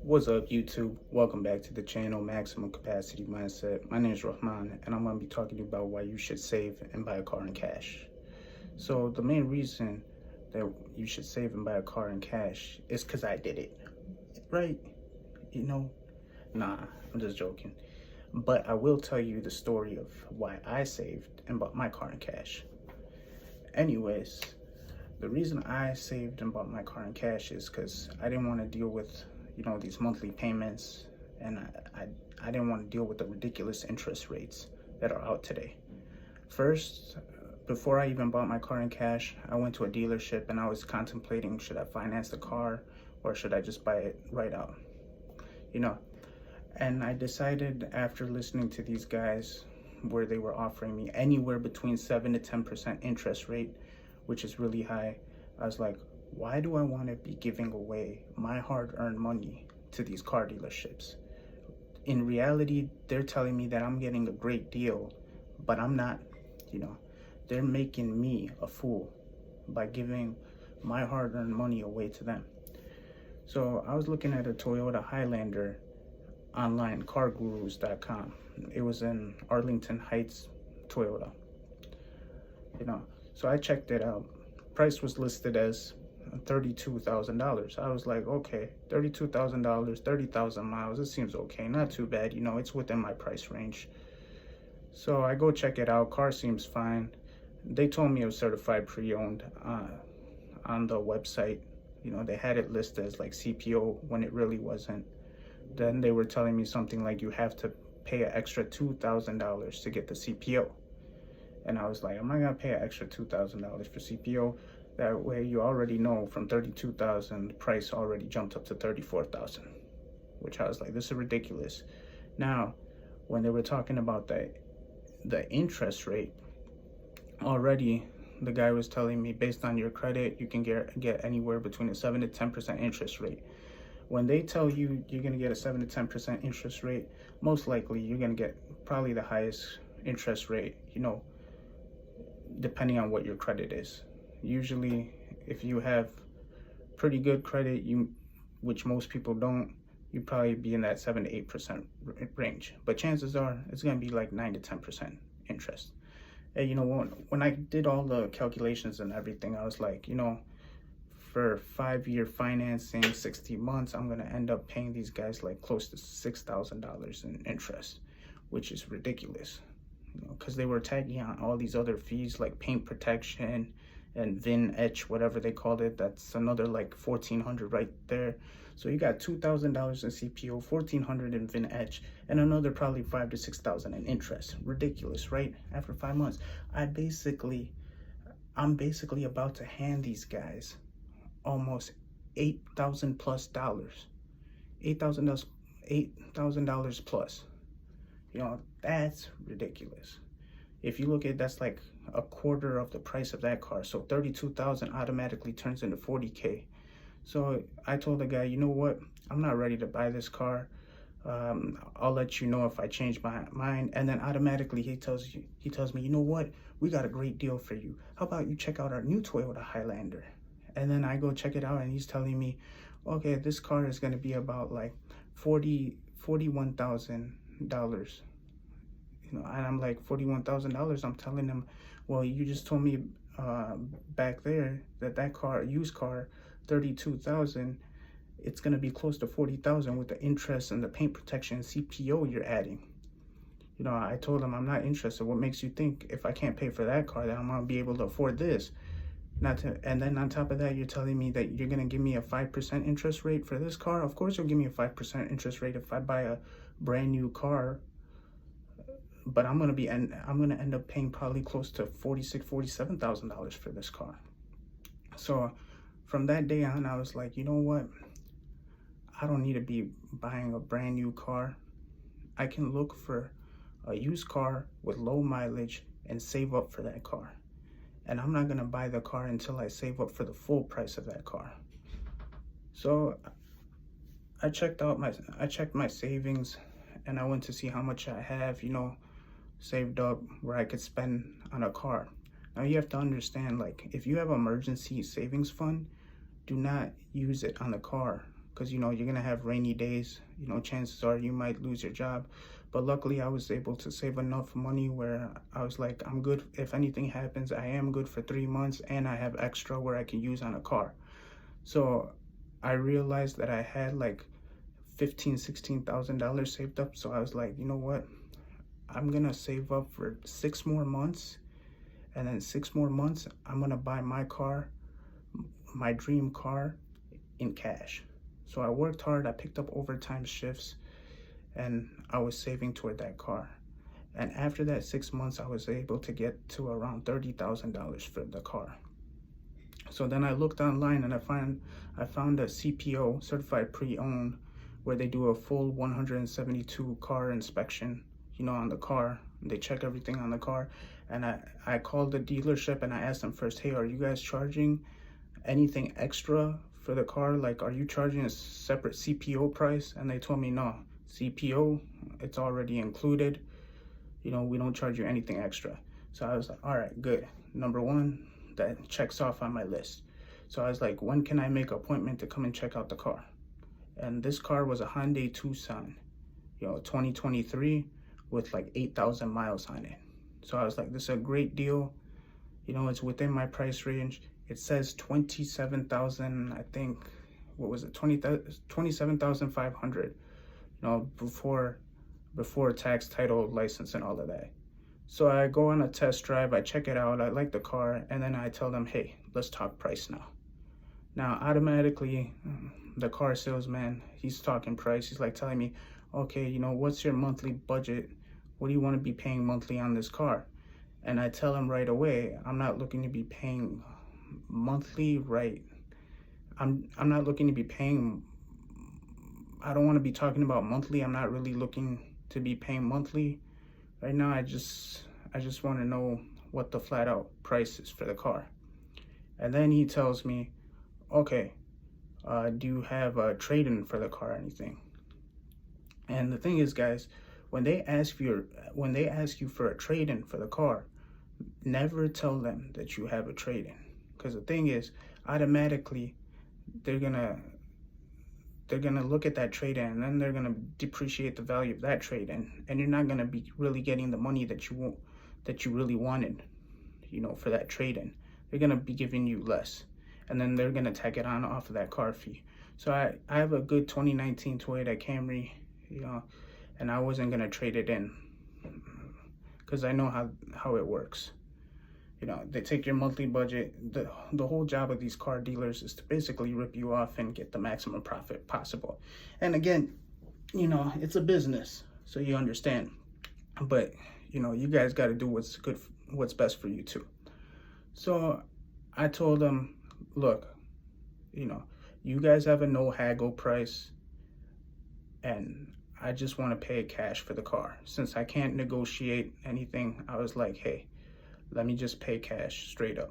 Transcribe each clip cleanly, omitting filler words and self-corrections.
What's up, YouTube? Welcome back to the channel Maximum Capacity Mindset. My name is Rahman, and I'm going to be talking to you about why you should save and buy a car in cash. So the main reason that you should save and buy a car in cash is because I did it, right? You know, nah, I'm just joking. But I will tell you the story of why I saved and bought my car in cash. Anyways, the reason I saved and bought my car in cash is because I didn't want to deal with these monthly payments, and I didn't want to deal with the ridiculous interest rates that are out today. First, before I even bought my car in cash, I went to a dealership and I was contemplating, should I finance the car or should I just buy it right out? And I decided after listening to these guys where they were offering me anywhere between 7 to 10% interest rate, which is really high. I was like, why do I want to be giving away my hard-earned money to these car dealerships? In reality, they're telling me that I'm getting a great deal, but I'm not. They're making me a fool by giving my hard-earned money away to them. So I was looking at a Toyota Highlander online, cargurus.com. It was in Arlington Heights, Toyota. So I checked it out. Price was listed as $32,000. I was like, okay, $32,000, 30,000 miles. It seems okay, not too bad. It's within my price range. So I go check it out. Car seems fine. They told me it was certified pre-owned on the website. They had it listed as like CPO when it really wasn't. Then they were telling me something like you have to pay an extra $2,000 to get the CPO. And I was like, I'm not gonna pay an extra $2,000 for CPO. That way you already know from 32,000, the price already jumped up to 34,000, which I was like, this is ridiculous. Now, when they were talking about the interest rate, already the guy was telling me based on your credit, you can get anywhere between a 7 to 10% interest rate. When they tell you you're gonna get a 7 to 10% interest rate, most likely you're gonna get probably the highest interest rate, depending on what your credit is. Usually, if you have pretty good credit, which most people don't, you'd probably be in that 7 to 8% range. But chances are it's gonna be like 9 to 10% interest. And when I did all the calculations and everything, I was like, for 5-year financing, 60 months, I'm gonna end up paying these guys like close to $6,000 in interest, which is ridiculous. Because they were tagging on all these other fees like paint protection and VIN etch, whatever they called it. That's another like $1,400 right there. So you got $2,000 in CPO, $1,400 in VIN etch, and another probably $5,000 to $6,000 in interest. Ridiculous, right? After 5 months, I'm basically about to hand these guys almost $8,000 plus dollars, $8,000 plus. That's ridiculous. If you look at, that's like a quarter of the price of that car. So 32,000 automatically turns into 40K. So I told the guy, you know what? I'm not ready to buy this car. I'll let you know if I change my mind. And then automatically he tells me, you know what? We got a great deal for you. How about you check out our new Toyota Highlander? And then I go check it out and he's telling me, okay, this car is going to be about like $41,000. And I'm like, $41,000. I'm telling him, well, you just told me back there that car, used car, 32,000, it's going to be close to 40,000 with the interest and the paint protection and CPO you're adding. I told him I'm not interested. What makes you think if I can't pay for that car that I'm going to be able to afford this? And then on top of that, you're telling me that you're going to give me a 5% interest rate for this car? Of course you'll give me a 5% interest rate if I buy a brand new car. But I'm gonna end up paying probably close to $47,000 for this car. So from that day on, I was like, you know what? I don't need to be buying a brand new car. I can look for a used car with low mileage and save up for that car. And I'm not gonna buy the car until I save up for the full price of that car. So I checked my savings, and I went to see how much I have, saved up where I could spend on a car. Now you have to understand, like, if you have emergency savings fund, do not use it on the car. because you know you're gonna have rainy days. You know, chances are you might lose your job. But luckily I was able to save enough money where I was like, I'm good. If anything happens, I am good for 3 months, and I have extra where I can use on a car. So I realized that I had like $16,000 saved up. So I was like, you know what, I'm gonna save up for 6 more months, and then 6 more months I'm gonna buy my car, my dream car, in cash. So I worked hard, I picked up overtime shifts, and I was saving toward that car. And after that 6 months, I was able to get to around $30,000 for the car. So then I looked online and I found a CPO, certified pre-owned, where they do a full 172 car inspection, you know, on the car. They check everything on the car. And I called the dealership and I asked them first, hey, are you guys charging anything extra for the car? Like, are you charging a separate CPO price? And they told me, no, CPO, it's already included. You know, we don't charge you anything extra. So I was like, all right, good. Number one, that checks off on my list. So I was like, when can I make an appointment to come and check out the car? And this car was a Hyundai Tucson, you know, 2023 with like 8,000 miles on it. So I was like, this is a great deal. You know, it's within my price range. It says 27,000, I think, what was it, 27,500, you know, before tax, title, license, and all of that. So I go on a test drive, I check it out, I like the car, and then I tell them, hey, let's talk price now. Now, automatically, the car salesman, he's talking price. He's like telling me, okay, you know, what's your monthly budget? What do you want to be paying monthly on this car? And I tell him right away, I'm not looking to be paying monthly, right? I'm not looking to be paying, I don't want to be talking about monthly. I'm not really looking to be paying monthly right now. I just want to know what the flat out price is for the car. And then he tells me, okay, do you have a trade-in for the car or anything? And the thing is, guys, when they ask you for a trade-in for the car, never tell them that you have a trade-in, because the thing is, automatically they're gonna look at that trade-in, and then they're gonna depreciate the value of that trade-in, and you're not gonna be really getting the money that you really wanted, you know, for that trade-in. They're gonna be giving you less, and then they're gonna tack it on off of that car fee. So I have a good 2019 Toyota Camry, you know, and I wasn't gonna trade it in because I know how it works. You know, they take your monthly budget. The whole job of these car dealers is to basically rip you off and get the maximum profit possible. And again, you know, it's a business, so you understand. But, you know, you guys got to do what's best for you too. So I told them, look, you know, you guys have a no haggle price, and I just want to pay cash for the car. Since I can't negotiate anything, I was like, hey, let me just pay cash straight up.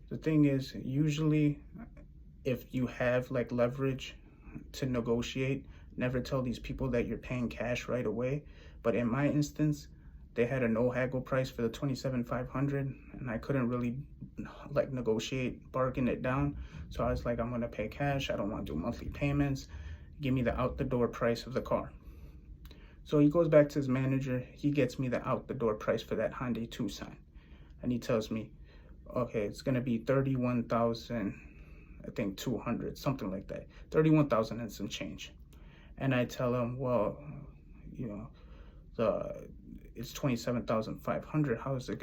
The thing is, usually if you have like leverage to negotiate, never tell these people that you're paying cash right away. But in my instance, they had a no haggle price for the 27,500, and I couldn't really like negotiate, bargain it down. So I was like, I'm gonna pay cash. I don't want to do monthly payments. Give me the out the door price of the car. So he goes back to his manager. He gets me the out the door price for that Hyundai Tucson. And he tells me, okay, it's gonna be 31,000, I think 200, something like that, 31,000 and some change. And I tell him, well, you know, it's 27,500. How's it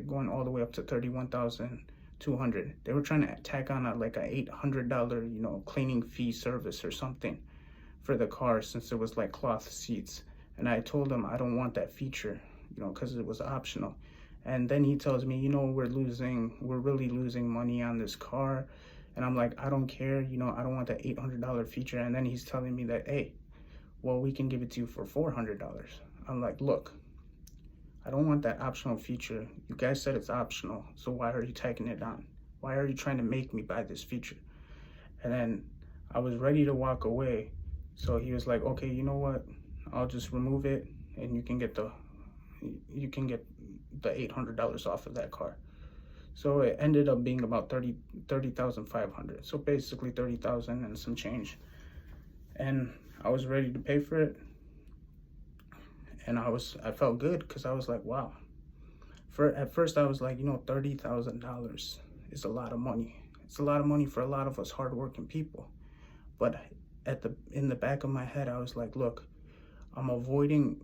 going all the way up to 31,200? They were trying to tack on like a $800, you know, cleaning fee service or something for the car, since it was like cloth seats. And I told him I don't want that feature, you know, because it was optional. And then he tells me, you know, we're really losing money on this car. And I'm like, I don't care, you know, I don't want that $800 feature. And then he's telling me that, hey, well, we can give it to you for $400. I'm like, look, I don't want that optional feature. You guys said it's optional, so why are you tacking it on? Why are you trying to make me buy this feature? And then I was ready to walk away. So he was like, okay, you know what? I'll just remove it, and you can get the $800 off of that car. So it ended up being about 30,500. So basically 30,000 and some change. and I was ready to pay for it. And I felt good because I was like, wow. At first I was like, $30,000 is a lot of money. It's a lot of money for a lot of us hardworking people. But in the back of my head, I was like, look, I'm avoiding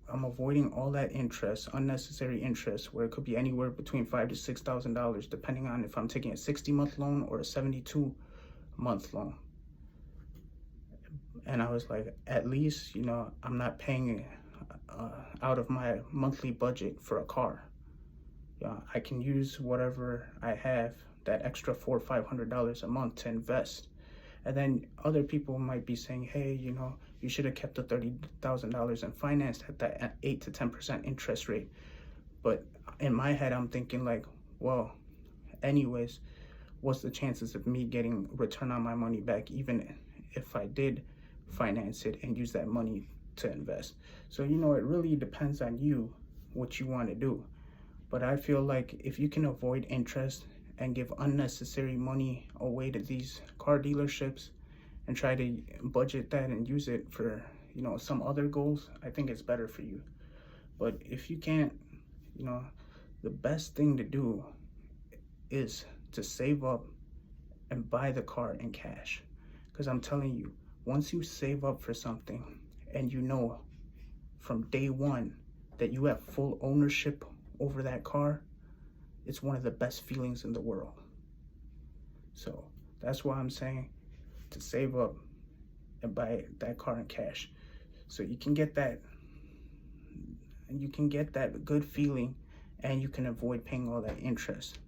all that interest, unnecessary interest, where it could be anywhere between $5,000 to $6,000, depending on if I'm taking a 60-month loan or a 72-month loan. And I was like, at least, I'm not paying out of my monthly budget for a car. I can use whatever I have, that extra $400 or $500 a month, to invest. And then other people might be saying, hey, you should have kept the $30,000 and financed at that 8 to 10% interest rate. But in my head, I'm thinking like, well, anyways, what's the chances of me getting return on my money back, even if I did finance it and use that money to invest? So, it really depends on you, what you want to do. But I feel like if you can avoid interest and give unnecessary money away to these car dealerships and try to budget that and use it for, some other goals, I think it's better for you. But if you can't, the best thing to do is to save up and buy the car in cash. Because I'm telling you, once you save up for something and from day one that you have full ownership over that car, it's one of the best feelings in the world. So that's why I'm saying to save up and buy that car in cash, so you can get that good feeling and you can avoid paying all that interest.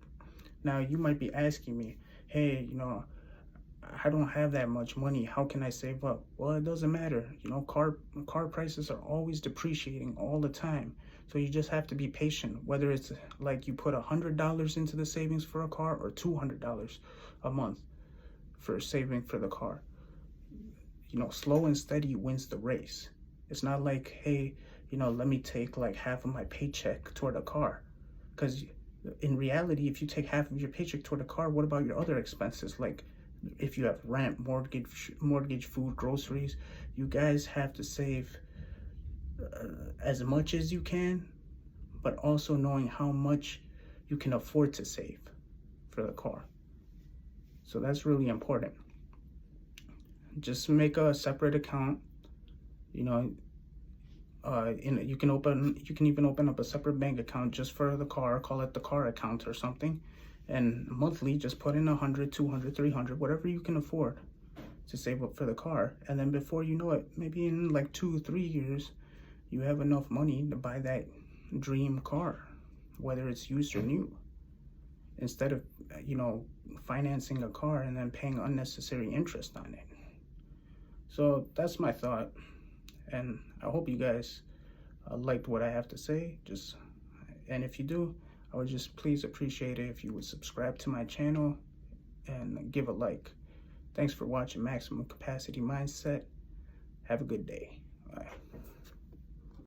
Now you might be asking me, hey, I don't have that much money, how can I save up? Well, it doesn't matter. Car prices are always depreciating all the time. So you just have to be patient, whether it's like you put $100 into the savings for a car or $200 a month for saving for the car. Slow and steady wins the race. It's not like, hey, let me take like half of my paycheck toward a car. Because in reality, if you take half of your paycheck toward a car, what about your other expenses? Like if you have rent, mortgage, food, groceries, you guys have to save as much as you can, but also knowing how much you can afford to save for the car. So that's really important. Just make a separate account. You can even open up a separate bank account just for the car, call it the car account or something, and monthly just put in 100, 200, 300, whatever you can afford to save up for the car. And then before you know it, maybe in like 2-3 years, you have enough money to buy that dream car, whether it's used or new, instead of financing a car and then paying unnecessary interest on it. So that's my thought, and I hope you guys liked what I have to say. And if you do, I would just please appreciate it if you would subscribe to my channel and give a like. Thanks for watching Maximum Capacity Mindset. Have a good day. Bye.